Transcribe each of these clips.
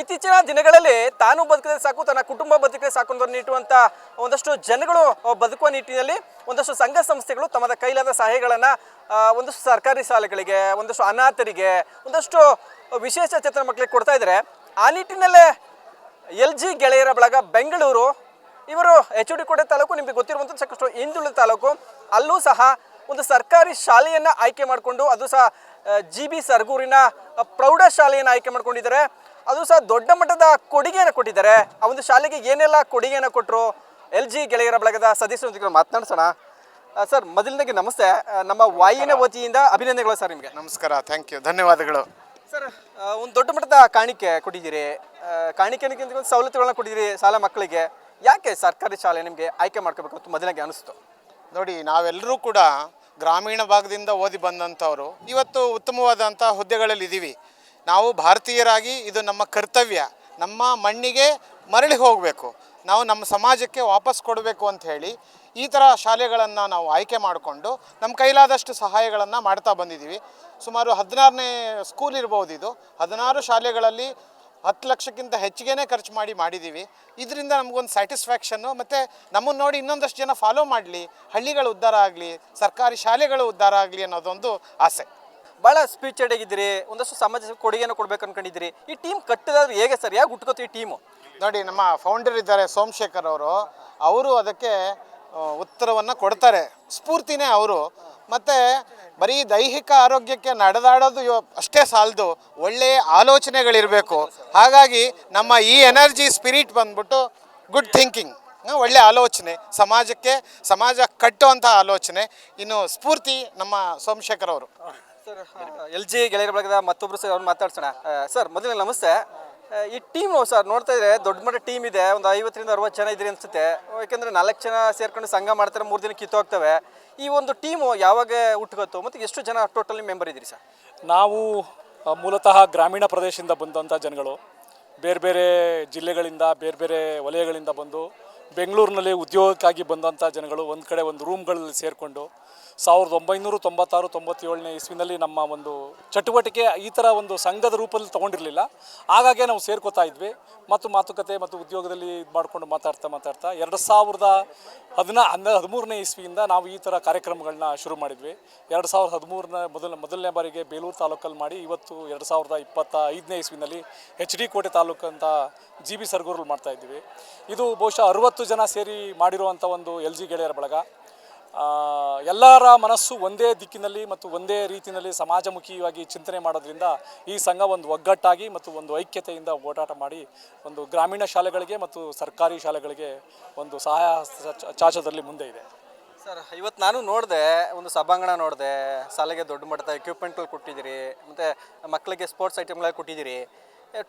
ಇತ್ತೀಚಿನ ದಿನಗಳಲ್ಲಿ ತಾನು ಬದುಕಿದ್ರೆ ಸಾಕು, ತನ್ನ ಕುಟುಂಬ ಬದುಕಿದ್ರೆ ಸಾಕು ಅಂತ ನೀಡುವಂಥ ಒಂದಷ್ಟು ಜನಗಳು ಬದುಕುವ ನಿಟ್ಟಿನಲ್ಲಿ ಒಂದಷ್ಟು ಸಂಘ ಸಂಸ್ಥೆಗಳು ತಮ್ಮ ಕೈಲಾದ ಸಹಾಯಗಳನ್ನು ಒಂದಷ್ಟು ಸರ್ಕಾರಿ ಶಾಲೆಗಳಿಗೆ, ಒಂದಷ್ಟು ಅನಾಥರಿಗೆ, ಒಂದಷ್ಟು ವಿಶೇಷ ಚೇತನ ಮಕ್ಕಳಿಗೆ ಕೊಡ್ತಾ ಇದ್ದಾರೆ. ಆ ನಿಟ್ಟಿನಲ್ಲೇ LG ಗೆಳೆಯರ ಬಳಗ ಬೆಂಗಳೂರು ಇವರು HOD ಕೋಟೆ ತಾಲೂಕು, ನಿಮಗೆ ಗೊತ್ತಿರುವಂಥ ಸಾಕಷ್ಟು ಹಿಂದುಳಿದ ತಾಲೂಕು, ಅಲ್ಲೂ ಸಹ ಒಂದು ಸರ್ಕಾರಿ ಶಾಲೆಯನ್ನು ಆಯ್ಕೆ ಮಾಡಿಕೊಂಡು, ಅದು ಸಹ GB ಸರಗೂರಿನ ಪ್ರೌಢಶಾಲೆಯನ್ನು ಆಯ್ಕೆ ಮಾಡ್ಕೊಂಡಿದ್ದಾರೆ. ಅದು ಸಹ ದೊಡ್ಡ ಮಟ್ಟದ ಕೊಡುಗೆಯನ್ನು ಕೊಟ್ಟಿದ್ದಾರೆ. ಆ ಒಂದು ಶಾಲೆಗೆ ಏನೆಲ್ಲ ಕೊಡುಗೆಯನ್ನು ಕೊಟ್ಟರು LG ಗೆಳೆಯರ ಬಳಗದ ಸದಸ್ಯರೊಂದಿಗೆ ಮಾತನಾಡ್ಸೋಣ. ಸರ್, ಮೊದಲನೇಗೆ ನಮಸ್ತೆ. ನಮ್ಮ ವಾಹಿನಿಯ ವತಿಯಿಂದ ಅಭಿನಂದನೆಗಳು ಸರ್ ನಿಮಗೆ. ನಮಸ್ಕಾರ, ಥ್ಯಾಂಕ್ ಯು, ಧನ್ಯವಾದಗಳು. ಸರ್, ಒಂದು ದೊಡ್ಡ ಮಟ್ಟದ ಕಾಣಿಕೆ ಕೊಟ್ಟಿದ್ದೀರಿ, ಕಾಣಿಕೆಗಿಂತ ಸವಲತ್ತುಗಳನ್ನ ಕೊಟ್ಟಿದ್ದೀರಿ ಶಾಲಾ ಮಕ್ಕಳಿಗೆ. ಯಾಕೆ ಸರ್ಕಾರಿ ಶಾಲೆ ನಿಮಗೆ ಆಯ್ಕೆ ಮಾಡ್ಕೋಬೇಕು ಅಂತ ಮೊದಲಿಗೆ ಅನಿಸ್ತು? ನೋಡಿ, ನಾವೆಲ್ಲರೂ ಕೂಡ ಗ್ರಾಮೀಣ ಭಾಗದಿಂದ ಓದಿ ಬಂದಂಥವ್ರು ಇವತ್ತು ಉತ್ತಮವಾದಂಥ ಹುದ್ದೆಗಳಲ್ಲಿ ಇದ್ದೀವಿ. ನಾವು ಭಾರತೀಯರಾಗಿ ಇದು ನಮ್ಮ ಕರ್ತವ್ಯ. ನಮ್ಮ ಮಣ್ಣಿಗೆ ಮರಳಿ ಹೋಗಬೇಕು, ನಾವು ನಮ್ಮ ಸಮಾಜಕ್ಕೆ ವಾಪಸ್ ಕೊಡಬೇಕು ಅಂತ ಹೇಳಿ ಈ ಥರ ಶಾಲೆಗಳನ್ನು ನಾವು ಆಯ್ಕೆ ಮಾಡಿಕೊಂಡು ನಮ್ಮ ಕೈಲಾದಷ್ಟು ಸಹಾಯಗಳನ್ನು ಮಾಡ್ತಾ ಬಂದಿದ್ದೀವಿ. ಸುಮಾರು 16ನೇ ಸ್ಕೂಲ್ ಇರ್ಬೋದು ಇದು. 16 ಶಾಲೆಗಳಲ್ಲಿ 10 ಲಕ್ಷಕ್ಕಿಂತ ಹೆಚ್ಚಿಗೆ ಖರ್ಚು ಮಾಡಿದ್ದೀವಿ. ಇದರಿಂದ ನಮಗೊಂದು ಸ್ಯಾಟಿಸ್ಫ್ಯಾಕ್ಷನ್ನು, ಮತ್ತು ನಮ್ಮನ್ನು ನೋಡಿ ಇನ್ನೊಂದಷ್ಟು ಜನ ಫಾಲೋ ಮಾಡಲಿ, ಹಳ್ಳಿಗಳು ಉದ್ಧಾರ ಆಗಲಿ, ಸರ್ಕಾರಿ ಶಾಲೆಗಳು ಉದ್ಧಾರ ಆಗಲಿ ಅನ್ನೋದೊಂದು ಆಸೆ. ಭಾಳ ಸ್ಪೀಚ್ ಆಗಿದ್ದೀರಿ, ಒಂದಷ್ಟು ಸಮಾಜ ಕೊಡುಗೆಯನ್ನು ಕೊಡ್ಬೇಕು ಅನ್ಕೊಂಡಿದ್ದೀರಿ. ಈ ಟೀಮ್ ಕಟ್ಟಿದಾದ್ರು ಹೇಗೆ ಸರ್? ಯಾಕೆ ಹುಟ್ಕೋತು ಈ ಟೀಮು? ನೋಡಿ, ನಮ್ಮ ಫೌಂಡರ್ ಇದ್ದಾರೆ ಸೋಮಶೇಖರ್ ಅವರು ಅದಕ್ಕೆ ಉತ್ತರವನ್ನು ಕೊಡ್ತಾರೆ. ಸ್ಫೂರ್ತಿನೇ ಅವರು. ಮತ್ತು ಬರೀ ದೈಹಿಕ ಆರೋಗ್ಯಕ್ಕೆ ನಡೆದಾಡೋದು ಅಷ್ಟೇ ಸಾಲದು, ಒಳ್ಳೆಯ ಆಲೋಚನೆಗಳಿರಬೇಕು. ಹಾಗಾಗಿ ನಮ್ಮ ಈ ಎನರ್ಜಿ ಸ್ಪಿರಿಟ್ ಬಂದ್ಬಿಟ್ಟು ಗುಡ್ ಥಿಂಕಿಂಗ್, ಒಳ್ಳೆಯ ಆಲೋಚನೆ, ಸಮಾಜ ಕಟ್ಟುವಂಥ ಆಲೋಚನೆ. ಇನ್ನು ಸ್ಫೂರ್ತಿ ನಮ್ಮ ಸೋಮಶೇಖರ್ ಅವರು. ಸರ್, LG ಗೆಳೆಯರ ಬಳಗದ ಮತ್ತೊಬ್ಬರು ಸರ್ ಅವ್ರು ಮಾತಾಡ್ಸೋಣ. ಸರ್, ಮೊದಲನೇ ನಮಸ್ತೆ. ಈ ಟೀಮು ಸರ್ ನೋಡ್ತಾ ಇದ್ರೆ ದೊಡ್ಡ ಮಟ್ಟ ಟೀಮ್ ಇದೆ, ಒಂದು 50ರಿಂದ 60 ಜನ ಇದ್ರಿ ಅನಿಸುತ್ತೆ. ಯಾಕೆಂದರೆ 4 ಜನ ಸೇರ್ಕೊಂಡು ಸಂಘ ಮಾಡ್ತಾರೆ, 3 ದಿನ ಕಿತ್ತೋಗ್ತವೆ. ಈ ಒಂದು ಟೀಮು ಯಾವಾಗ ಹುಟ್ಟುಕೊತ್ತು ಮತ್ತು ಎಷ್ಟು ಜನ ಟೋಟಲಿ ಮೆಂಬರ್ ಇದ್ದೀರಿ ಸರ್? ನಾವು ಮೂಲತಃ ಗ್ರಾಮೀಣ ಪ್ರದೇಶದಿಂದ ಬಂದಂಥ ಜನಗಳು, ಬೇರೆ ಬೇರೆ ಜಿಲ್ಲೆಗಳಿಂದ, ಬೇರೆ ಬೇರೆ ವಲಯಗಳಿಂದ ಬಂದು ಬೆಂಗಳೂರಿನಲ್ಲಿ ಉದ್ಯೋಗಕ್ಕಾಗಿ ಬಂದಂಥ ಜನಗಳು ಒಂದು ಕಡೆ ಒಂದು ರೂಮ್ಗಳಲ್ಲಿ ಸೇರಿಕೊಂಡು 1996-97ನೇ ಇಸ್ವಿನಲ್ಲಿ ನಮ್ಮ ಒಂದು ಚಟುವಟಿಕೆ ಈ ಥರ ಒಂದು ಸಂಘದ ರೂಪದಲ್ಲಿ ತೊಗೊಂಡಿರಲಿಲ್ಲ. ಹಾಗಾಗಿ ನಾವು ಸೇರ್ಕೋತಾ ಇದ್ವಿ ಮತ್ತು ಮಾತುಕತೆ ಮತ್ತು ಉದ್ಯೋಗದಲ್ಲಿ ಇದು ಮಾಡಿಕೊಂಡು ಮಾತಾಡ್ತಾ 2013ನೇ ಇಸ್ವಿಯಿಂದ ನಾವು ಈ ಥರ ಕಾರ್ಯಕ್ರಮಗಳನ್ನ ಶುರು ಮಾಡಿದ್ವಿ. 2013ನ ಮೊದಲನೇ ಬಾರಿಗೆ ಬೇಲೂರು ತಾಲೂಕಲ್ಲಿ ಮಾಡಿ, ಇವತ್ತು 2025ನೇ ಇಸ್ವಿನಲ್ಲಿ HD ಕೋಟೆ ತಾಲೂಕು ಅಂತ GB ಸರಗೂರಲ್ಲಿ ಮಾಡ್ತಾಯಿದ್ವಿ. ಇದು ಬಹುಶಃ 60 ಜನ ಸೇರಿ ಮಾಡಿರುವಂಥ ಒಂದು LG ಗೆಳೆಯರ ಬಳಗ. ಎಲ್ಲರ ಮನಸ್ಸು ಒಂದೇ ದಿಕ್ಕಿನಲ್ಲಿ ಮತ್ತು ಒಂದೇ ರೀತಿಯಲ್ಲಿ ಸಮಾಜಮುಖಿಯಾಗಿ ಚಿಂತನೆ ಮಾಡೋದ್ರಿಂದ ಈ ಸಂಘ ಒಂದು ಒಗ್ಗಟ್ಟಾಗಿ ಮತ್ತು ಒಂದು ಐಕ್ಯತೆಯಿಂದ ಓಡಾಟ ಮಾಡಿ ಒಂದು ಗ್ರಾಮೀಣ ಶಾಲೆಗಳಿಗೆ ಮತ್ತು ಸರ್ಕಾರಿ ಶಾಲೆಗಳಿಗೆ ಒಂದು ಸಹಾಯ ಚಾಚೋದ್ರಲ್ಲಿ ಮುಂದೆ ಇದೆ. ಸರ್, ಇವತ್ತು ನಾನು ನೋಡಿದೆ, ಒಂದು ಸಭಾಂಗಣ ನೋಡಿದೆ, ಶಾಲೆಗೆ ದೊಡ್ಡ ಮಟ್ಟದ ಎಕ್ವಿಪ್ಮೆಂಟ್ಗಳು ಕೊಟ್ಟಿದ್ದೀರಿ, ಮತ್ತು ಮಕ್ಕಳಿಗೆ ಸ್ಪೋರ್ಟ್ಸ್ ಐಟಮ್ಗಳು ಕೊಟ್ಟಿದ್ದೀರಿ.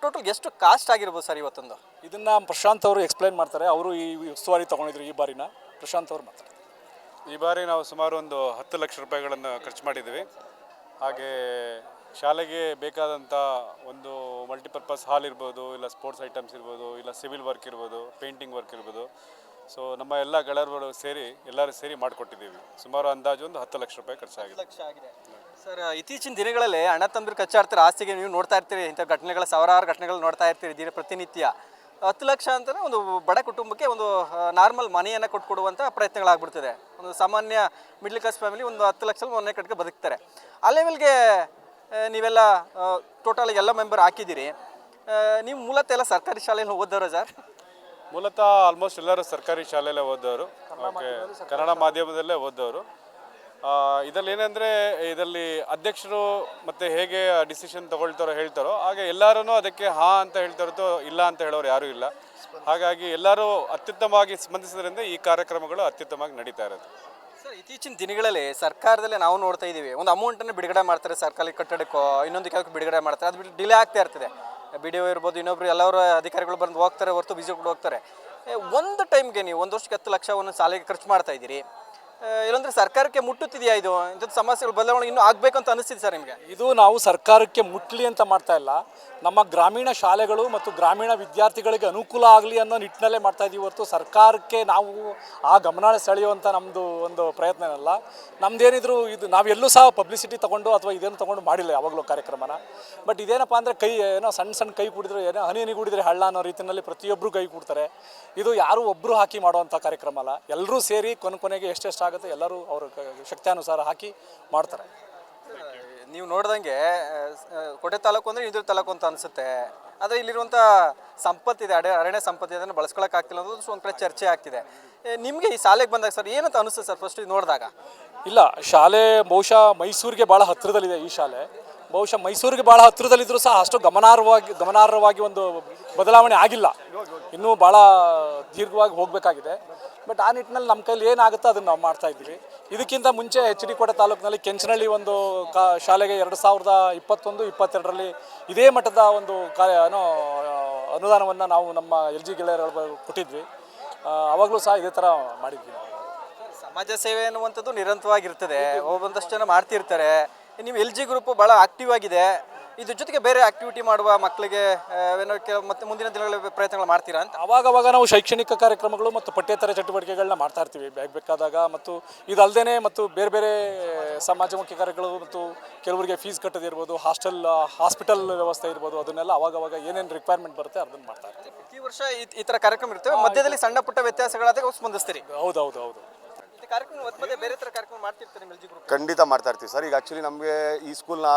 ಟೋಟಲ್ ಎಷ್ಟು ಕಾಸ್ಟ್ ಆಗಿರ್ಬೋದು ಸರ್ ಇವತ್ತೊಂದು? ಇದನ್ನು ಪ್ರಶಾಂತ್ ಅವರು ಎಕ್ಸ್ಪ್ಲೈನ್ ಮಾಡ್ತಾರೆ. ಅವರು ಈ ಉಸ್ತುವಾರಿ ತೊಗೊಂಡಿದ್ರು ಈ ಬಾರಿನ. ಪ್ರಶಾಂತ್ ಅವರು ಮಾತಾಡ್ತಾರೆ. ಈ ಬಾರಿ ನಾವು ಸುಮಾರು ಒಂದು 10 ಲಕ್ಷ ರೂಪಾಯಿಗಳನ್ನು ಖರ್ಚು ಮಾಡಿದ್ದೀವಿ. ಹಾಗೆ ಶಾಲೆಗೆ ಬೇಕಾದಂಥ ಒಂದು ಮಲ್ಟಿಪರ್ಪಸ್ ಹಾಲ್ ಇರ್ಬೋದು, ಇಲ್ಲ ಸ್ಪೋರ್ಟ್ಸ್ ಐಟಮ್ಸ್ ಇರ್ಬೋದು, ಇಲ್ಲ ಸಿವಿಲ್ ವರ್ಕ್ ಇರ್ಬೋದು, ಪೇಂಟಿಂಗ್ ವರ್ಕ್ ಇರ್ಬೋದು. ಸೊ ನಮ್ಮ ಎಲ್ಲ ಗೆಳೆಯರು ಎಲ್ಲರೂ ಸೇರಿ ಮಾಡಿಕೊಟ್ಟಿದ್ದೀವಿ. ಸುಮಾರು ಅಂದಾಜು ಒಂದು 10 ಲಕ್ಷ ರೂಪಾಯಿ ಖರ್ಚಾಗಿದೆ. ಸರ್, ಇತ್ತೀಚಿನ ದಿನಗಳಲ್ಲಿ ಅಣ್ಣ ತಮ್ಮರು ಕಚ್ಚಾಡ್ತಾರೆ ಆಸ್ತಿಗೆ. ನೀವು ನೋಡ್ತಾ ಇರ್ತೀರಿ, ಇಂಥ ಘಟನೆಗಳು, ಸಾವಿರಾರು ಘಟನೆಗಳು ನೋಡ್ತಾ ಇರ್ತೀರಿ ಪ್ರತಿನಿತ್ಯ. 10 ಲಕ್ಷ ಅಂತಲೇ ಒಂದು ಬಡ ಕುಟುಂಬಕ್ಕೆ ಒಂದು ನಾರ್ಮಲ್ ಮನೆಯನ್ನು ಕೊಟ್ಕೊಡುವಂಥ ಪ್ರಯತ್ನಗಳಾಗ್ಬಿಡ್ತದೆ. ಒಂದು ಸಾಮಾನ್ಯ ಮಿಡ್ಲ್ ಕ್ಲಾಸ್ ಫ್ಯಾಮಿಲಿ ಒಂದು 10 ಲಕ್ಷ ಮನೆ ಕಟ್ಕೊಂಡು ಬದುಕ್ತಾರೆ. ಆ ಲೆವೆಲ್ಗೆ ನೀವೆಲ್ಲ ಟೋಟಲ್ ಎಲ್ಲ ಮೆಂಬರ್ ಹಾಕಿದ್ದೀರಿ. ನೀವು ಮೂಲತಃ ಎಲ್ಲ ಸರ್ಕಾರಿ ಶಾಲೆಯಲ್ಲಿ ಓದೋರು ಸರ್? ಮೂಲತಃ ಆಲ್ಮೋಸ್ಟ್ ಎಲ್ಲರೂ ಸರ್ಕಾರಿ ಶಾಲೆಯಲ್ಲೇ ಓದೋರು, ಕನ್ನಡ ಮಾಧ್ಯಮದಲ್ಲೇ ಓದೋರು. ಇದರಲ್ಲಿ ಏನಂದರೆ, ಇದರಲ್ಲಿ ಅಧ್ಯಕ್ಷರು ಮತ್ತು ಹೇಗೆ ಡಿಸಿಷನ್ ಹೇಳ್ತಾರೋ ಹಾಗೆ ಎಲ್ಲರೂ ಅದಕ್ಕೆ ಹಾಂ ಅಂತ ಹೇಳ್ತಾರೋ, ಇಲ್ಲ ಅಂತ ಹೇಳೋರು ಯಾರೂ ಇಲ್ಲ. ಹಾಗಾಗಿ ಎಲ್ಲರೂ ಅತ್ಯುತ್ತಮವಾಗಿ ಸ್ಪಂದಿಸೋದ್ರಿಂದ ಈ ಕಾರ್ಯಕ್ರಮಗಳು ಅತ್ಯುತ್ತಮವಾಗಿ ನಡೀತಾ ಇರೋದು. ಸರ್, ಇತ್ತೀಚಿನ ದಿನಗಳಲ್ಲಿ ಸರ್ಕಾರದಲ್ಲೇ ನಾವು ನೋಡ್ತಾ ಇದ್ದೀವಿ, ಒಂದು ಅಮೌಂಟನ್ನು ಬಿಡುಗಡೆ ಮಾಡ್ತಾರೆ ಸರ್ಕಾರಿ ಕಟ್ಟಡಕ್ಕೋ ಇನ್ನೊಂದು ಕೆಲಸಕ್ಕೆ ಬಿಡುಗಡೆ ಮಾಡ್ತಾರೆ. ಅದು ಡಿಲೇ ಆಗ್ತಾ ಇರ್ತದೆ. BDO ಇರ್ಬೋದು, ಇನ್ನೊಬ್ರು ಎಲ್ಲರೂ ಅಧಿಕಾರಿಗಳು ಬಂದು ಹೋಗ್ತಾರೆ, ಹೊರತು ಬಿಸಿ ಕೂಡ ಹೋಗ್ತಾರೆ. ಒಂದು ಟೈಮ್ಗೆ ನೀವು 1 ವರ್ಷಕ್ಕೆ 10 ಲಕ್ಷವನ್ನು ಶಾಲೆಗೆ ಖರ್ಚು ಮಾಡ್ತಾ ಇದ್ದೀರಿ. ಇಲ್ಲಂದ್ರೆ ಸರ್ಕಾರಕ್ಕೆ ಮುಟ್ಟುತ್ತಿದೆಯಾ ಇದು ಇಂಥದ್ದು ಸಮಸ್ಯೆಗಳು ಬದಲಾವಣೆ ಇನ್ನೂ ಆಗಬೇಕು ಅಂತ ಅನಿಸ್ತಿದೆ ಸರ್ ನಿಮಗೆ? ಇದು ನಾವು ಸರ್ಕಾರಕ್ಕೆ ಮುಟ್ಲಿ ಅಂತ ಮಾಡ್ತಾ ಇಲ್ಲ, ನಮ್ಮ ಗ್ರಾಮೀಣ ಶಾಲೆಗಳು ಮತ್ತು ಗ್ರಾಮೀಣ ವಿದ್ಯಾರ್ಥಿಗಳಿಗೆ ಅನುಕೂಲ ಆಗಲಿ ಅನ್ನೋ ನಿಟ್ಟಿನಲ್ಲೇ ಮಾಡ್ತಾ ಇದ್ದೀವಿ ಹೊರತು ಸರ್ಕಾರಕ್ಕೆ ನಾವು ಆ ಗಮನ ಸೆಳೆಯುವಂಥ ನಮ್ಮದು ಒಂದು ಪ್ರಯತ್ನ ಅಲ್ಲ. ನಮ್ಮದೇನಿದ್ರು ಇದು ನಾವೆಲ್ಲೂ ಸಹ ಪಬ್ಲಿಸಿಟಿ ತೊಗೊಂಡು ಅಥವಾ ಇದೇನು ತೊಗೊಂಡು ಮಾಡಿಲ್ಲ ಯಾವಾಗಲೂ ಕಾರ್ಯಕ್ರಮನ. ಬಟ್ ಇದೇನಪ್ಪ ಅಂದರೆ ಕೈ ಏನೋ ಸಣ್ಣ ಸಣ್ಣ ಕೈ ಕೂಡಿದ್ರೆ ಏನೋ ಹನಿ ಕೂಡಿದ್ರೆ ಹಳ್ಳ ಅನ್ನೋ ರೀತಿಯಲ್ಲಿ ಪ್ರತಿಯೊಬ್ಬರು ಕೈ ಕೂಡ್ತಾರೆ. ಇದು ಯಾರೂ ಒಬ್ಬರು ಹಾಕಿ ಮಾಡುವಂಥ ಕಾರ್ಯಕ್ರಮ ಅಲ್ಲ, ಎಲ್ಲರೂ ಸೇರಿ ಕೊನೆಗೆ ಎಷ್ಟೆಷ್ಟು ಆಗುತ್ತೆ ಎಲ್ಲರೂ ಅವ್ರ ಶಕ್ತಿಯಾನುಸಾರ ಹಾಕಿ ಮಾಡ್ತಾರೆ. ನೀವು ನೋಡ್ದಂಗೆ ಕೋಟೆ ತಾಲೂಕು ಅಂದರೆ ಇಂದೂರು ತಾಲೂಕು ಅಂತ ಅನಿಸುತ್ತೆ. ಆದರೆ ಇಲ್ಲಿರುವಂಥ ಸಂಪತ್ತಿದೆ, ಅರಣ್ಯ ಸಂಪತ್ತಿದೆ, ಅದನ್ನು ಬಳಸ್ಕೊಳಕ್ಕಾಗ್ತಿಲ್ಲ ಅನ್ನೋದು ಒಂದು ಕಡೆ ಚರ್ಚೆ ಆಗ್ತಿದೆ. ನಿಮಗೆ ಈ ಶಾಲೆಗೆ ಬಂದಾಗ ಸರ್ ಏನಂತ ಅನಿಸುತ್ತೆ ಸರ್ ಫಸ್ಟ್ ನೋಡಿದಾಗ? ಇಲ್ಲ, ಶಾಲೆ ಬಹುಶಃ ಮೈಸೂರಿಗೆ ಭಾಳ ಹತ್ತಿರದಲ್ಲಿದೆ. ಈ ಶಾಲೆ ಬಹುಶಃ ಮೈಸೂರಿಗೆ ಭಾಳ ಹತ್ತಿರದಲ್ಲಿದ್ದರೂ ಸಹ ಅಷ್ಟು ಗಮನಾರ್ಹವಾಗಿ ಒಂದು ಬದಲಾವಣೆ ಆಗಿಲ್ಲ, ಇನ್ನೂ ಭಾಳ ದೀರ್ಘವಾಗಿ ಹೋಗಬೇಕಾಗಿದೆ. ಬಟ್ ಆ ನಿಟ್ಟಿನಲ್ಲಿ ನಮ್ಮ ಕೈಲಿ ಏನಾಗುತ್ತೋ ಅದನ್ನು ನಾವು ಮಾಡ್ತಾ ಇದ್ದೀವಿ. ಇದಕ್ಕಿಂತ ಮುಂಚೆ ಎಚ್ ಡಿ ಕೋಟೆ ತಾಲೂಕಿನಲ್ಲಿ ಕೆಂಚನಹಳ್ಳಿ ಒಂದು ಶಾಲೆಗೆ 2021-22ರಲ್ಲಿ ಇದೇ ಮಟ್ಟದ ಒಂದು ಅನುದಾನವನ್ನು ನಾವು ನಮ್ಮ LG ಗೆಳೆಯರು ಕೊಟ್ಟಿದ್ವಿ. ಅವಾಗಲೂ ಸಹ ಇದೇ ಥರ ಮಾಡಿದ್ವಿ. ಸಮಾಜ ಸೇವೆ ಅನ್ನುವಂಥದ್ದು ನಿರಂತರವಾಗಿರ್ತದೆ, ಒಂದಷ್ಟು ಜನ ಮಾಡ್ತಿರ್ತಾರೆ. ನೀವು LG ಗ್ರೂಪ್ ಭಾಳ ಆಕ್ಟಿವ್ ಆಗಿದೆ. ಇದ್ರ ಜೊತೆಗೆ ಬೇರೆ ಆಕ್ಟಿವಿಟಿ ಮಾಡುವ ಮಕ್ಕಳಿಗೆ ಮತ್ತೆ ಮುಂದಿನ ದಿನಗಳ ಪ್ರಯತ್ನಗಳು ಮಾಡ್ತೀರಾ ಅಂತ? ಅವಾಗವಾಗ ನಾವು ಶೈಕ್ಷಣಿಕ ಕಾರ್ಯಕ್ರಮಗಳು ಮತ್ತು ಪಠ್ಯೇತರ ಚಟುವಟಿಕೆಗಳನ್ನ ಮಾಡ್ತಾ ಇರ್ತೀವಿ ಬೇಕಾದಾಗ. ಮತ್ತು ಇದಲ್ಲದೆ ಮತ್ತು ಬೇರೆ ಬೇರೆ ಸಮಾಜಮುಖಿ ಕಾರ್ಯಗಳು ಮತ್ತು ಕೆಲವರಿಗೆ ಫೀಸ್ ಕಟ್ಟೋದಿರ್ಬೋದು, ಹಾಸ್ಪಿಟಲ್ ವ್ಯವಸ್ಥೆ ಇರ್ಬೋದು, ಅದನ್ನೆಲ್ಲ ಅವಾಗವಾಗ ಏನೇನು ರಿಕ್ವೈರ್ಮೆಂಟ್ ಬರುತ್ತೆ ಅದನ್ನು ಮಾಡ್ತಾ ಇರ್ತೀವಿ. ಪ್ರತಿ ವರ್ಷ ಈ ಥರ ಕಾರ್ಯಕ್ರಮ ಇರ್ತವೆ, ಮಧ್ಯದಲ್ಲಿ ಸಣ್ಣ ಪುಟ್ಟ ವ್ಯತ್ಯಾಸಗಳಾದಾಗ ಸ್ಪಂದಿಸ್ತೀರಿ? ಹೌದು. ಬೇರೆ ಥರ ಕಾರ್ಯಕ್ರಮ ಮಾಡ್ತಿರ್ತಾರೆ LG ಗ್ರೂಪ್? ಖಂಡಿತ ಮಾಡ್ತಾ ಇರ್ತೀವಿ ಸರ್. ಈಗ ಆ್ಯಕ್ಚುಲಿ ನಮಗೆ ಈ ಸ್ಕೂಲ್ನ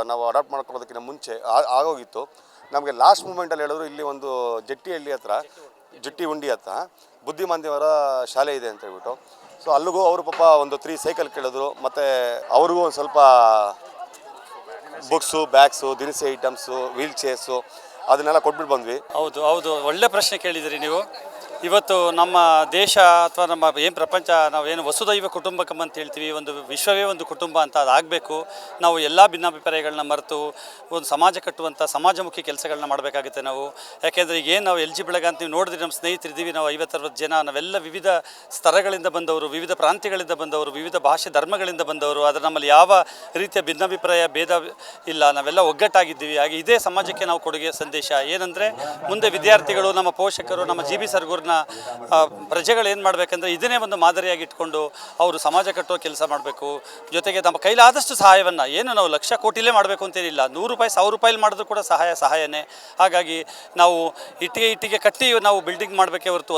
ನಾವು ಅಡಾಪ್ಟ್ ಮಾಡ್ಕೊಳ್ಳೋದಕ್ಕಿಂತ ಮುಂಚೆ ಆಗೋಗಿತ್ತು. ನಮಗೆ ಲಾಸ್ಟ್ ಮೂಮೆಂಟಲ್ಲಿ ಹೇಳಿದ್ರು ಇಲ್ಲಿ ಒಂದು ಜಟ್ಟಿ ಉಂಡಿ ಹತ್ರ ಬುದ್ಧಿಮಾಂದ್ಯವರ ಶಾಲೆ ಇದೆ ಅಂತ ಹೇಳ್ಬಿಟ್ಟು. ಸೊ ಅಲ್ಲಿಗೂ ಅವರು ಪಾಪ ಒಂದು 3 ಸೈಕಲ್ ಕೇಳಿದ್ರು. ಮತ್ತು ಅವ್ರಿಗೂ ಒಂದು ಸ್ವಲ್ಪ ಬುಕ್ಸು, ಬ್ಯಾಗ್ಸು, ದಿನಸಿ ಐಟಮ್ಸು, ವೀಲ್ ಚೇರ್ಸು ಅದನ್ನೆಲ್ಲ ಕೊಟ್ಬಿಟ್ಟು ಬಂದ್ವಿ. ಹೌದು, ಒಳ್ಳೆ ಪ್ರಶ್ನೆ ಕೇಳಿದಿರಿ ನೀವು. ಇವತ್ತು ನಮ್ಮ ದೇಶ ಅಥವಾ ನಮ್ಮ ಏನು ಪ್ರಪಂಚ ನಾವೇನು ವಸುದೈವ ಕುಟುಂಬಕಂ ಅಂತ ಹೇಳ್ತೀವಿ, ಒಂದು ವಿಶ್ವವೇ ಒಂದು ಕುಟುಂಬ ಅಂತ ಅದಾಗಬೇಕು. ನಾವು ಎಲ್ಲ ಭಿನ್ನಾಭಿಪ್ರಾಯಗಳನ್ನ ಮರೆತು ಒಂದು ಸಮಾಜ ಕಟ್ಟುವಂಥ ಸಮಾಜಮುಖಿ ಕೆಲಸಗಳನ್ನ ಮಾಡಬೇಕಾಗುತ್ತೆ ನಾವು. ಯಾಕೆಂದರೆ ಈಗ ಏನು ನಾವು LG ಬಳಗ ಅಂತ ನೀವು ನೋಡಿದ್ರೆ ನಮ್ಮ ಸ್ನೇಹಿತರಿದ್ದೀವಿ, ನಾವು 50-60 ಜನ. ನಾವೆಲ್ಲ ವಿವಿಧ ಸ್ತರಗಳಿಂದ ಬಂದವರು, ವಿವಿಧ ಪ್ರಾಂತ್ಯಗಳಿಂದ ಬಂದವರು, ವಿವಿಧ ಭಾಷೆ ಧರ್ಮಗಳಿಂದ ಬಂದವರು. ಆದರೆ ನಮ್ಮಲ್ಲಿ ಯಾವ ರೀತಿಯ ಭಿನ್ನಾಭಿಪ್ರಾಯ ಭೇದ ಇಲ್ಲ, ನಾವೆಲ್ಲ ಒಗ್ಗಟ್ಟಾಗಿದ್ದೀವಿ. ಹಾಗೆ ಇದೇ ಸಮಾಜಕ್ಕೆ ನಾವು ಕೊಡುಗೆ ಸಂದೇಶ ಏನಂದರೆ ಮುಂದೆ ವಿದ್ಯಾರ್ಥಿಗಳು, ನಮ್ಮ ಪೋಷಕರು, ನಮ್ಮ GB ಸರ್ಗೂರ್ನ ಪ್ರಜೆಗಳು ಏನು ಮಾಡಬೇಕಂದ್ರೆ ಇದನ್ನೇ ಒಂದು ಮಾದರಿಯಾಗಿ ಇಟ್ಕೊಂಡು ಅವರು ಸಮಾಜ ಕಟ್ಟುವ ಕೆಲಸ ಮಾಡಬೇಕು. ಜೊತೆಗೆ ನಮ್ಮ ಕೈಲಾದಷ್ಟು ಸಹಾಯವನ್ನು, ಏನು ನಾವು ಲಕ್ಷ ಕೋಟಿಲೇ ಮಾಡಬೇಕು ಅಂತೇನಿಲ್ಲ, 100 ರೂಪಾಯಿ 1000 ರೂಪಾಯಿ ಮಾಡಿದ್ರು ಕೂಡ ಸಹಾಯನೇ. ಹಾಗಾಗಿ ನಾವು ಇಟ್ಟಿಗೆ ಕಟ್ಟಿ ನಾವು ಬಿಲ್ಡಿಂಗ್ ಮಾಡಬೇಕೇ ಹೊರತು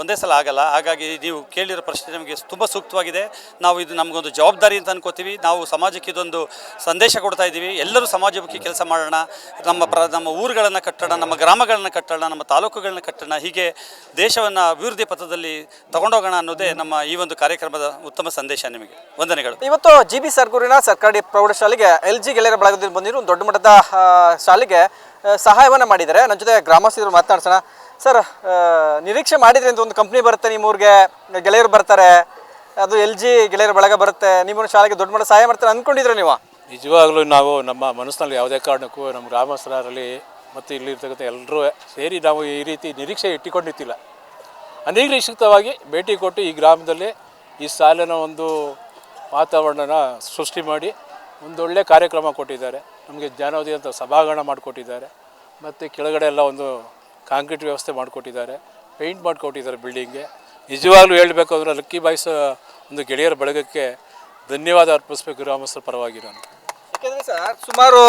ಒಂದೇ ಸಲ ಆಗಲ್ಲ. ಹಾಗಾಗಿ ನೀವು ಕೇಳಿರೋ ಪ್ರಶ್ನೆ ನಮಗೆ ತುಂಬ ಸೂಕ್ತವಾಗಿದೆ. ನಾವು ಇದು ನಮಗೊಂದು ಜವಾಬ್ದಾರಿ ಅಂತ ಅನ್ಕೋತೀವಿ. ನಾವು ಸಮಾಜಕ್ಕೆ ಇದೊಂದು ಸಂದೇಶ ಕೊಡ್ತಾ ಇದ್ದೀವಿ. ಎಲ್ಲರೂ ಸಮಾಜಮುಖಿ ಕೆಲಸ ಮಾಡೋಣ, ನಮ್ಮ ಊರುಗಳನ್ನು ಕಟ್ಟೋಣ, ನಮ್ಮ ಗ್ರಾಮಗಳನ್ನ ಕಟ್ಟೋಣ, ನಮ್ಮ ತಾಲೂಕುಗಳನ್ನ ಕಟ್ಟೋಣ. ಹೀಗೆ ದೇಶವನ್ನು ಅಭಿವೃದ್ಧಿ ಪಥದಲ್ಲಿ ತಗೊಂಡೋಗೋಣ ಅನ್ನೋದೇ ನಮ್ಮ ಈ ಒಂದು ಕಾರ್ಯಕ್ರಮದ ಉತ್ತಮ ಸಂದೇಶ. ನಿಮಗೆ ವಂದನೆಗಳು. ಇವತ್ತು GB ಸರ್ಗೂರಿನ ಸರ್ಕಾರಿ ಪ್ರೌಢಶಾಲೆಗೆ LG ಗೆಳೆಯರ ಬಳಗದಿಂದ ಬಂದಿರೋ ಒಂದು ದೊಡ್ಡ ಮಟ್ಟದ ಶಾಲೆಗೆ ಸಹಾಯವನ್ನು ಮಾಡಿದ್ದಾರೆ. ನನ್ನ ಜೊತೆ ಗ್ರಾಮಸ್ಥರು ಮಾತನಾಡ್ಸೋಣ. ಸರ್, ನಿರೀಕ್ಷೆ ಮಾಡಿದ್ರೆ ಅಂತ ಒಂದು ಕಂಪ್ನಿ ಬರುತ್ತೆ, ನಿಮ್ಮ ಊರಿಗೆ ಗೆಳೆಯರು ಬರ್ತಾರೆ, ಅದು LG ಗೆಳೆಯರ ಬಳಗ ಬರುತ್ತೆ, ನಿಮ್ಮ ಶಾಲೆಗೆ ದೊಡ್ಡ ಮಟ್ಟ ಸಹಾಯ ಮಾಡ್ತಾರೆ ಅಂದ್ಕೊಂಡಿದ್ರೆ ನೀವು? ನಿಜವಾಗ್ಲೂ ನಾವು ನಮ್ಮ ಮನಸ್ಸಿನಲ್ಲಿ ಯಾವುದೇ ಕಾರಣಕ್ಕೂ ನಮ್ಮ ಗ್ರಾಮಸ್ಥರಲ್ಲಿ ಮತ್ತು ಇಲ್ಲಿರ್ತಕ್ಕಂಥ ಎಲ್ಲರೂ ಸೇರಿ ನಾವು ಈ ರೀತಿ ನಿರೀಕ್ಷೆ ಇಟ್ಟುಕೊಂಡಿತ್ತಿಲ್ಲ. ಅನಿರೀಕ್ಷಿತವಾಗಿ ಭೇಟಿ ಕೊಟ್ಟು ಈ ಗ್ರಾಮದಲ್ಲಿ ಈ ಶಾಲೆನ ಒಂದು ವಾತಾವರಣನ ಸೃಷ್ಟಿ ಮಾಡಿ ಒಂದೊಳ್ಳೆ ಕಾರ್ಯಕ್ರಮ ಕೊಟ್ಟಿದ್ದಾರೆ. ನಮಗೆ ಜ್ಞಾನೋದಯ ಅಂತ ಸಭಾಂಗಣ ಮಾಡಿಕೊಟ್ಟಿದ್ದಾರೆ. ಮತ್ತು ಕೆಳಗಡೆ ಎಲ್ಲ ಒಂದು ಕಾಂಕ್ರೀಟ್ ವ್ಯವಸ್ಥೆ ಮಾಡಿಕೊಟ್ಟಿದ್ದಾರೆ, ಪೇಂಟ್ ಮಾಡಿಕೊಟ್ಟಿದ್ದಾರೆ ಬಿಲ್ಡಿಂಗ್ಗೆ. ನಿಜವಾಗ್ಲೂ ಹೇಳಬೇಕು ಅಂದರೆ ಲಕ್ಕಿ ಬಾಯ್ಸ್ ಒಂದು ಗೆಳೆಯರ ಬಳಗಕ್ಕೆ ಧನ್ಯವಾದ ಅರ್ಪಿಸಬೇಕು ಗ್ರಾಮಸ್ಥರ ಪರವಾಗಿ ನಾನು. ಯಾಕೆಂದರೆ ಸರ್ ಸುಮಾರು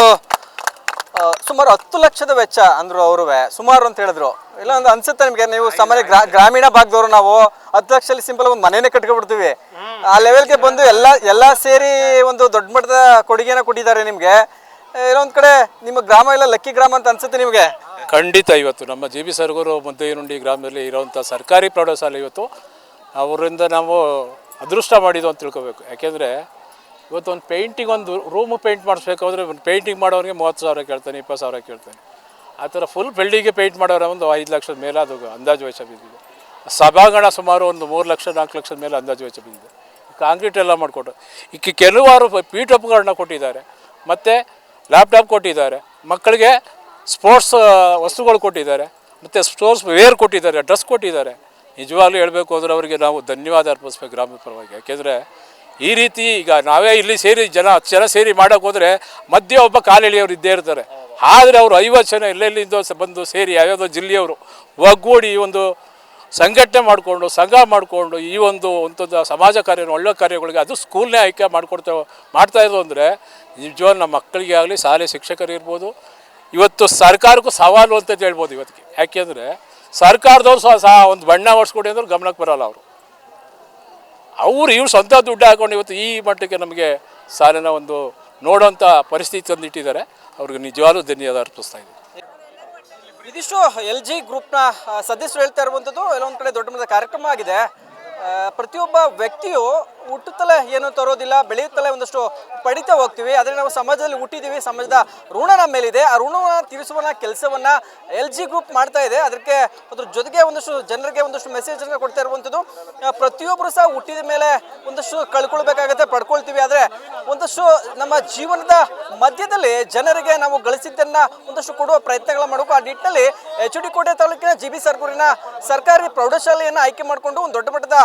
10 ಲಕ್ಷದ ವೆಚ್ಚ ಅಂದರು ಅವರು, ಸುಮಾರು ಅಂತ ಹೇಳಿದ್ರು. ಇಲ್ಲ ಒಂದು ಅನ್ಸುತ್ತೆ ನಿಮಗೆ, ನೀವು ಸಾಮಾನ್ಯ ಗ್ರಾಮೀಣ ಭಾಗದವರು, ನಾವು 10 ಲಕ್ಷದಲ್ಲಿ ಸಿಂಪಲ್ ಒಂದು ಮನೇನೆ ಕಟ್ಕೊಬಿಡ್ತೀವಿ. ಆ ಲೆವೆಲ್ಗೆ ಬಂದು ಎಲ್ಲ ಸೇರಿ ಒಂದು ದೊಡ್ಡ ಮಟ್ಟದ ಕೊಡುಗೆನ ಕೊಟ್ಟಿದ್ದಾರೆ ನಿಮಗೆ. ಇಲ್ಲೊಂದು ಕಡೆ ನಿಮ್ಮ ಗ್ರಾಮ ಎಲ್ಲ ಲಕ್ಕಿ ಗ್ರಾಮ ಅಂತ ಅನ್ಸುತ್ತೆ ನಿಮಗೆ? ಖಂಡಿತ. ಇವತ್ತು ನಮ್ಮ GB ಸರ್ಗೂರು ಮುದ್ದೇನುಂಡಿ ಗ್ರಾಮದಲ್ಲಿ ಇರೋವಂಥ ಸರ್ಕಾರಿ ಪ್ರೌಢಶಾಲೆ ಇವತ್ತು ಅವರಿಂದ ನಾವು ಅದೃಷ್ಟ ಮಾಡಿದ್ದು ಅಂತ ತಿಳ್ಕೊಬೇಕು. ಯಾಕೆಂದರೆ ಇವತ್ತು ಒಂದು ಪೇಂಟಿಂಗ್, ಒಂದು ರೂಮು ಪೇಂಟ್ ಮಾಡಿಸ್ಬೇಕಾದ್ರೆ ಒಂದು ಪೇಂಟಿಂಗ್ ಮಾಡೋರಿಗೆ 30,000 ಕೇಳ್ತಾನೆ, 20,000 ಕೇಳ್ತಾನೆ. ಆ ಥರ ಫುಲ್ ಬಿಲ್ಡಿಂಗ್ಗೆ ಪೇಂಟ್ ಮಾಡೋರ ಒಂದು 5 ಲಕ್ಷದ ಮೇಲೆ ಅದು ಅಂದಾಜು ವೆಚ್ಚ ಬಿದ್ದಿದೆ. ಸಭಾಂಗಣ ಸುಮಾರು ಒಂದು 3 ಲಕ್ಷ 4 ಲಕ್ಷದ ಮೇಲೆ ಅಂದಾಜು ವೆಚ್ಚ ಬಿದ್ದಿದೆ. ಕಾಂಕ್ರೀಟ್ ಎಲ್ಲ ಮಾಡಿಕೊಟ್ಟು ಈಗ ಕೆಲವಾರು ಪೀಠೋಪಕರಣ ಕೊಟ್ಟಿದ್ದಾರೆ, ಮತ್ತು ಲ್ಯಾಪ್ಟಾಪ್ ಕೊಟ್ಟಿದ್ದಾರೆ, ಮಕ್ಕಳಿಗೆ ಸ್ಪೋರ್ಟ್ಸ್ ವಸ್ತುಗಳು ಕೊಟ್ಟಿದ್ದಾರೆ, ಮತ್ತು ಸ್ಪೋರ್ಟ್ಸ್ ವೇರ್ ಕೊಟ್ಟಿದ್ದಾರೆ, ಡ್ರೆಸ್ ಕೊಟ್ಟಿದ್ದಾರೆ. ನಿಜವಾಗ್ಲೂ ಹೇಳಬೇಕು ಅಂದರೆ ಅವರಿಗೆ ನಾವು ಧನ್ಯವಾದ ಅರ್ಪಿಸ್ಬೇಕು ಗ್ರಾಮದ ಪರವಾಗಿ. ಯಾಕೆಂದರೆ ಈ ರೀತಿ ಈಗ ನಾವೇ ಇಲ್ಲಿ ಸೇರಿ 10 ಜನ ಸೇರಿ ಮಾಡೋಕ್ಕೆ ಹೋದರೆ ಮಧ್ಯೆ ಒಬ್ಬ ಕಾಲೆಳೆಯವರು ಇದ್ದೇ ಇರ್ತಾರೆ. ಆದರೆ ಅವರು 50 ಜನ ಎಲ್ಲೆಲ್ಲಿಂದ ಬಂದು ಸೇರಿ ಯಾವ್ಯಾವುದೋ ಜಿಲ್ಲೆಯವರು ಒಗ್ಗೂಡಿ ಒಂದು ಸಂಘಟನೆ ಮಾಡಿಕೊಂಡು ಸಂಘ ಮಾಡಿಕೊಂಡು ಈ ಒಂದು ಸಮಾಜ ಕಾರ್ಯ ಒಳ್ಳೆ ಕಾರ್ಯಗಳಿಗೆ ಅದು ಸ್ಕೂಲ್ನೇ ಆಯ್ಕೆ ಮಾಡ್ತಾಯಿದ್ದು ಅಂದರೆ ನಿಜವಾಗ್ಲೂ ನಮ್ಮ ಮಕ್ಕಳಿಗೆ ಆಗಲಿ ಶಾಲೆ ಶಿಕ್ಷಕರಿರ್ಬೋದು, ಇವತ್ತು ಸರ್ಕಾರಕ್ಕೂ ಸವಾಲು ಅಂತ ಹೇಳ್ಬೋದು ಇವತ್ತಿಗೆ. ಯಾಕೆಂದರೆ ಸರ್ಕಾರದವ್ರು ಸಹ ಒಂದು ಬಣ್ಣ ಹೊಡ್ಸ್ಕೊಡಿ ಅಂದ್ರೆ ಗಮನಕ್ಕೆ ಬರೋಲ್ಲ ಅವರು ಇವ್ರು ಸ್ವಂತ ದುಡ್ಡು ಹಾಕೊಂಡು ಇವತ್ತು ಈ ಮಟ್ಟಕ್ಕೆ ನಮಗೆ ಶಾಲೆನ ಒಂದು ನೋಡೋಂಥ ಪರಿಸ್ಥಿತಿ ತಂದಿಟ್ಟಿದ್ದಾರೆ. ಅವ್ರಿಗೆ ನಿಜವಾಗ್ಲೂ ಧನ್ಯವಾದ ಅರ್ಪಿಸ್ತಾ ಇದ್ದೀವಿ. ಇದಿಷ್ಟು LG ಗ್ರೂಪ್ನ ಸದಸ್ಯರು ಹೇಳ್ತಾ ಇರುವಂಥದ್ದು. ಎಲ್ಲೊಂದು ಕಡೆ ದೊಡ್ಡ ಮಟ್ಟದ ಕಾರ್ಯಕ್ರಮ ಆಗಿದೆ. ಪ್ರತಿಯೊಬ್ಬ ವ್ಯಕ್ತಿಯು ಹುಟ್ಟುತ್ತಲೇ ಏನು ತರೋದಿಲ್ಲ, ಬೆಳೆಯುತ್ತಲೇ ಒಂದಷ್ಟು ಪಡಿತಾ ಹೋಗ್ತೀವಿ. ಆದರೆ ನಾವು ಸಮಾಜದಲ್ಲಿ ಹುಟ್ಟಿದ್ದೀವಿ, ಸಮಾಜದ ಋಣ ನಮ್ಮ ಮೇಲಿದೆ. ಆ ಋಣವನ್ನು ತೀರಿಸುವ ಕೆಲಸವನ್ನು LG ಗ್ರೂಪ್ ಮಾಡ್ತಾ ಇದೆ. ಅದ್ರ ಜೊತೆಗೆ ಒಂದಷ್ಟು ಜನರಿಗೆ ಒಂದಷ್ಟು ಮೆಸೇಜನ್ನು ಕೊಡ್ತಾ ಇರುವಂಥದ್ದು. ಪ್ರತಿಯೊಬ್ಬರು ಸಹ ಹುಟ್ಟಿದ ಮೇಲೆ ಒಂದಷ್ಟು ಕಳ್ಕೊಳ್ಬೇಕಾಗತ್ತೆ, ಪಡ್ಕೊಳ್ತೀವಿ. ಆದರೆ ಒಂದಷ್ಟು ನಮ್ಮ ಜೀವನದ ಮಧ್ಯದಲ್ಲಿ ಜನರಿಗೆ ನಾವು ಗಳಿಸಿದ್ದನ್ನು ಒಂದಷ್ಟು ಕೊಡುವ ಪ್ರಯತ್ನಗಳ ಮಾಡಬೇಕು. ಆ ನಿಟ್ಟಿನಲ್ಲಿ HD ಕೋಟೆ ತಾಲೂಕಿನ GB ಸರ್ಗೂರಿನ ಸರ್ಕಾರಿ ಪ್ರೌಢಶಾಲೆಯನ್ನು ಆಯ್ಕೆ ಮಾಡಿಕೊಂಡು ಒಂದು ದೊಡ್ಡ ಮಟ್ಟದ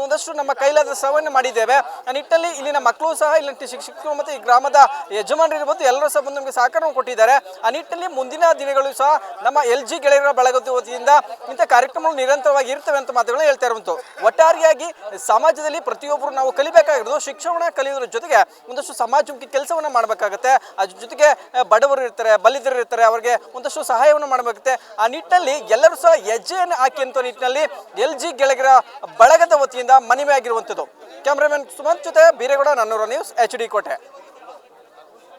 ಒಂದಷ್ಟು ನಮ್ಮ ಕೈಲಾದ ಸೇವೆಯನ್ನು ಮಾಡಿದ್ದೇವೆ. ಆ ನಿಟ್ಟಿನಲ್ಲಿ ಇಲ್ಲಿನ ಮಕ್ಕಳು ಸಹ, ಇಲ್ಲಿನ ಶಿಕ್ಷಕರು ಮತ್ತು ಈ ಗ್ರಾಮದ ಯಜಮಾನರು ಇರ್ಬೋದು, ಎಲ್ಲರೂ ಸಹ ಬಂದು ನಮಗೆ ಸಹಕಾರವನ್ನು ಕೊಟ್ಟಿದ್ದಾರೆ. ಆ ನಿಟ್ಟಿನಲ್ಲಿ ಮುಂದಿನ ದಿನಗಳು ಸಹ ನಮ್ಮ LG ಗೆಳೆಯರ ಬಳಗದ ವತಿಯಿಂದ ಇಂಥ ಕಾರ್ಯಕ್ರಮಗಳು ನಿರಂತರವಾಗಿ ಇರ್ತವೆ ಅಂತ ಮಾತುಗಳನ್ನ ಹೇಳ್ತಾ ಇರುವಂಥದ್ದು. ಒಟ್ಟಾರೆಯಾಗಿ ಸಮಾಜದಲ್ಲಿ ಪ್ರತಿಯೊಬ್ಬರು ನಾವು ಕಲಿಬೇಕಾಗಿರೋದು ಶಿಕ್ಷಣ ಕಲಿಯೋದ್ರ ಜೊತೆಗೆ ಒಂದಷ್ಟು ಸಮಾಜಮುಖಿ ಕೆಲಸವನ್ನು ಮಾಡಬೇಕಾಗತ್ತೆ. ಅದ್ರ ಜೊತೆಗೆ ಬಡವರು ಇರ್ತಾರೆ, ಬಲ್ಲಿದರು ಇರ್ತಾರೆ, ಅವರಿಗೆ ಒಂದಷ್ಟು ಸಹಾಯವನ್ನು ಮಾಡಬೇಕಾಗುತ್ತೆ. ಆ ನಿಟ್ಟಿನಲ್ಲಿ ಎಲ್ಲರೂ ಸಹ ಹೆಜ್ಜೆಯನ್ನು ಹಾಕಿ ಅಂತ ನಿಟ್ಟಿನಲ್ಲಿ LG ಗೆಳೆಯರ ಬಳಗದ ವತಿಯಿಂದ ಮನವಿ ಆಗಿರುವಂಥದ್ದು. ಕ್ಯಾಮ್ರಾಮನ್ ಸುಮಂತ್ ಜೊತೆ ಬೀರೇಗೌಡ, ನನ್ನೂರ ನ್ಯೂಸ್, HD ಕೋಟೆ.